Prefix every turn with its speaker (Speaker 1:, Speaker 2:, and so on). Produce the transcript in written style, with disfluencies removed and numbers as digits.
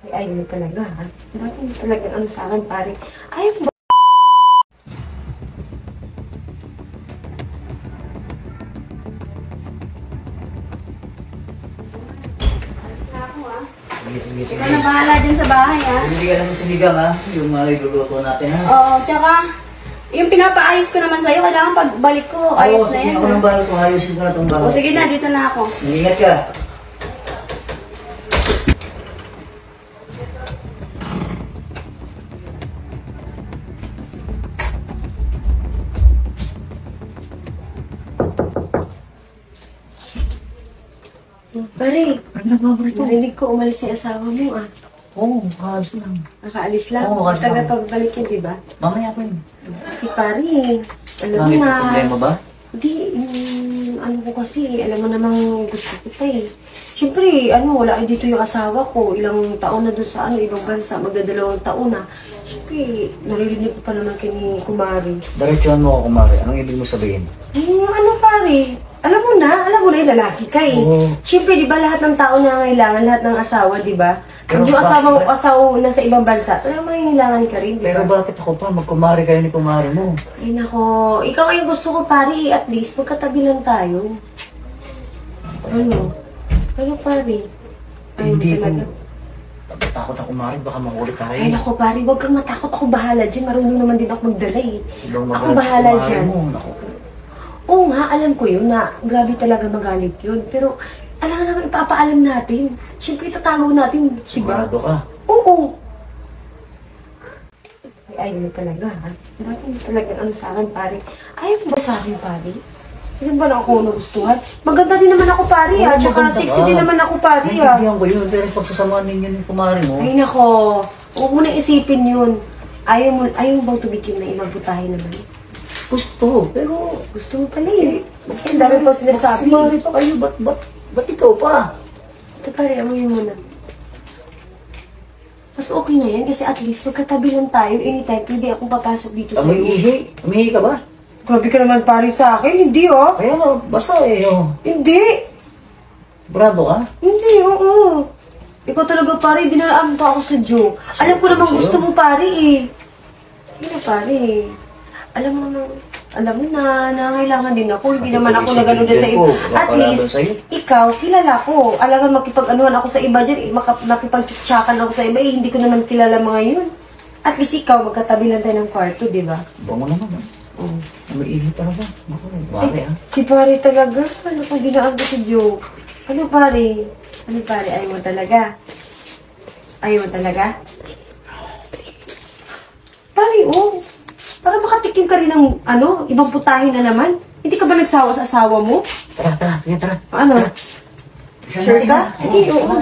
Speaker 1: Ay, ayaw mo talaga, ha? Bakit mo talaga ano sa akin, pare? Ayaw mo ba? Alas na ako, ha?
Speaker 2: Sige.
Speaker 1: Ikaw na bahala dyan sa bahay, ha?
Speaker 2: Hindi ka naman sinigang, ha? Yung mga iluluto natin, ha?
Speaker 1: Oo, tsaka, yung pinapaayos ko naman sa'yo, kailangan pagbalik ko, ayos na yan,
Speaker 2: ako
Speaker 1: ha?
Speaker 2: ng bahay ko, ayusin ko na itong bahay.
Speaker 1: O, sige na, dito na ako.
Speaker 2: Ingat ka.
Speaker 1: Pare,
Speaker 2: Ano nagbabarito?
Speaker 1: narinig ko umalis yung asawa mo, ah.
Speaker 2: Oo, kakaalis lang.
Speaker 1: Nakaalis lang.
Speaker 2: Oo, kasi
Speaker 1: Tagal
Speaker 2: lang.
Speaker 1: pagbalik yun, diba?
Speaker 2: Mamaya pa yun.
Speaker 1: Kasi pare, alam mo
Speaker 2: Bakit?
Speaker 1: na.
Speaker 2: Problema ba?
Speaker 1: Hindi, ano ko kasi, alam mo namang gusto kita eh. Siyempre, wala dito yung asawa ko. Ilang taon na doon sa ibang bansa, magdadalawang taon na. Siyempre, naririnig ko pa naman kay ni Kumari.
Speaker 2: Diretsuhan mo ako, Kumari. Anong ibig mo sabihin?
Speaker 1: Pare, alam mo na yung lalaki ka eh.
Speaker 2: Oo.
Speaker 1: Siyempre, di ba lahat ng tao nangangailangan, lahat ng asawa, di ba?
Speaker 2: Pero
Speaker 1: Pag yung
Speaker 2: bakit-
Speaker 1: asawa na sa ibang bansa, talagang mangangailangan ka rin, di
Speaker 2: Pero
Speaker 1: ba?
Speaker 2: bakit ako pa? Magkumari kayo ni Kumari mo.
Speaker 1: Ay nako, ikaw ay gusto ko pare, at least magkatabi lang tayo. Ano pare? Ayaw mo
Speaker 2: Hindi ko.
Speaker 1: talaga.
Speaker 2: Takot ako, Kumari. Baka makulit na kayo.
Speaker 1: Ay nako pare, huwag kang matakot, ako bahala dyan. Marunong naman din ako magdala eh.
Speaker 2: Ibang
Speaker 1: Ako
Speaker 2: magalit si
Speaker 1: bahala
Speaker 2: Kumari
Speaker 1: dyan.
Speaker 2: mo. Naku.
Speaker 1: Oo nga, alam ko yun na grabe talaga magalit yun. Pero alam naman, ipapaalam natin. Siyempre itatago natin, diba?
Speaker 2: Sigurado ka.
Speaker 1: Oo. Ay, ayaw mo talaga, ha? Bakit mo talaga ano sa akin, pare? Ayaw mo ba sa akin, pare? Hindi ba na ako nagustuhan? Maganda din naman ako, pare, ha?
Speaker 2: Oo,
Speaker 1: Tsaka
Speaker 2: maganda
Speaker 1: sexy
Speaker 2: ka.
Speaker 1: din naman ako, pare, ha?
Speaker 2: Naiintindihan ko yun. Pero pagsasamahan ninyo ni Kumari mo.
Speaker 1: Ay, nako. Huwag mo na isipin yun. Ayaw mo bang tumikim na ibang putahe naman?
Speaker 2: Gusto. Pero
Speaker 1: Gusto mo pala, eh. Ang dami pa sinasabi.
Speaker 2: Kumari pa kayo. Ba't ikaw pa?
Speaker 1: Ito, pare, amoy mo na. Mas okay na yan kasi at least magkatabi lang tayo. Anytime, pwede akong papasok dito sa
Speaker 2: Amoy ihi. Umihi ka ba?
Speaker 1: Grabe ka naman, pare, sa akin. Hindi, oh.
Speaker 2: Kaya nga, basta eh. Oh.
Speaker 1: Hindi.
Speaker 2: Brado ka?
Speaker 1: Hindi, oo. Ikaw talaga, pare, dinalaan pa ako sa joke. Alam ko namang gusto mo, pare, eh. Sige na, pare. Alam mo na, nangangailangan din ako. Hindi naman ako na gano'n sa iba. At least, ikaw, kilala ko. Alam mo, makipag-anuhan ako sa iba dyan. Makipag-tsuktsakan ako sa iba. Eh, hindi ko naman kilala mga yun. At least ikaw, magkatabi lang tayo ng kwarto, di ba?
Speaker 2: Bango naman, ha? Amoy ihi talaga. Naku, Kumari, ha?
Speaker 1: Si pare talaga. Ano kung dinaan ko si Joe? Ano, pare? Ayaw mo talaga? Ayaw mo talaga? Pare, oh. Para makatikim ka rin ng, ibang putahe na naman. Hindi ka ba nagsawa sa asawa mo?
Speaker 2: Tara. Sige, tara.
Speaker 1: Ano?
Speaker 2: Isa
Speaker 1: Sure
Speaker 2: natin,
Speaker 1: ka?
Speaker 2: ha?
Speaker 1: Sige, oo.